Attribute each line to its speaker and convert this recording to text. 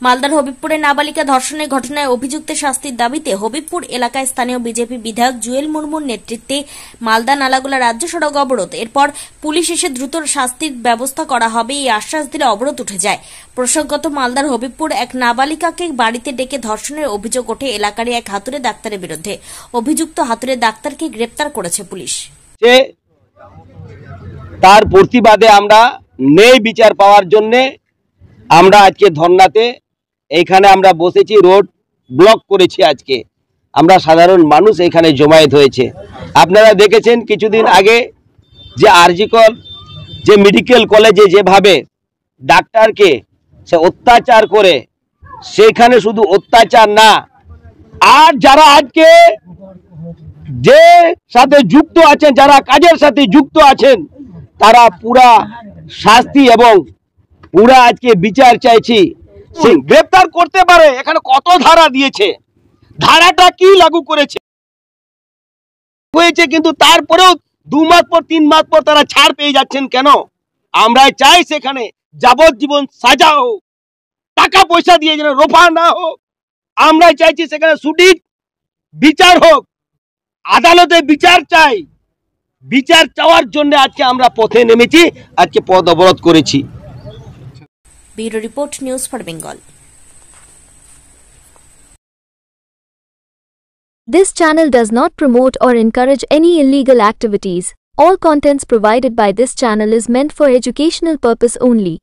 Speaker 1: মালদার হবিবপুরে নাবালিকা ধর্ষণের ঘটনায় অভিযুক্তের শাস্তির দাবিতে হবিবপুর এলাকায় স্থানীয় বিজেপি বিধায়ক জুয়েল মুর্মুর নেতৃত্বে মালদা নালাগোলা রাজ্য সড়ক অবরোধ। এরপর পুলিশ এসে দ্রুত শাস্তির ব্যবস্থা করা হবে এই আশ্বাস দিলে অবরোধ উঠে যায়। প্রসঙ্গত, মালদার হবিবপুর এক নাবালিকাকে বাড়িতে ডেকে ধর্ষণের অভিযোগ ওঠে এলাকারই এক হাতুড়ে ডাক্তারের বিরুদ্ধে। অভিযুক্ত হাতুড়ে ডাক্তারকে গ্রেপ্তার করেছে পুলিশ।
Speaker 2: তার প্রতিবাদে আমরা ন্যায় বিচার পাওয়ার জন্য আমরা আজকে ধর্নাতে এইখানে আমরা বসেছি, রোড ব্লক করেছি। আজকে আমরা সাধারণ মানুষ এখানে জমায়েত হয়েছে। আপনারা দেখেছেন কিছুদিন আগে যে আরজিকর যে মেডিকেল কলেজে যেভাবে ডাক্তারকে সে অত্যাচার করে, সেখানে শুধু অত্যাচার না, আর যারা আজকে যে সাথে যুক্ত আছেন, যারা কাজের সাথে যুক্ত আছেন, তারা পুরা শাস্তি এবং পুরা আজকে বিচার চাইছি। সে গ্রেপ্তার করতে পারে। এখানে কত ধারা দিয়েছে, ধারাটা কি লাগু করেছে হয়েছে, কিন্তু তারপরেও 2 মাস পর 3 মাস পর তারা ছাড় পেয়ে যাচ্ছেন কেন? আমরা চাই সেখানে যাবজ্জীবন সাজা হোক, টাকা পয়সা দিয়ে যেন রোফা না হোক। আমরা চাইছি সেখানে সঠিক বিচার হোক, আদালতে বিচার চাই। বিচার চাওয়ার জন্য আজকে আমরা পথে নেমেছি, আজকে পথ অবরোধ করেছি।
Speaker 1: Bureau report, news for Bengal.
Speaker 3: This channel does not promote or encourage any illegal activities. All contents provided by this channel is meant for educational purpose only.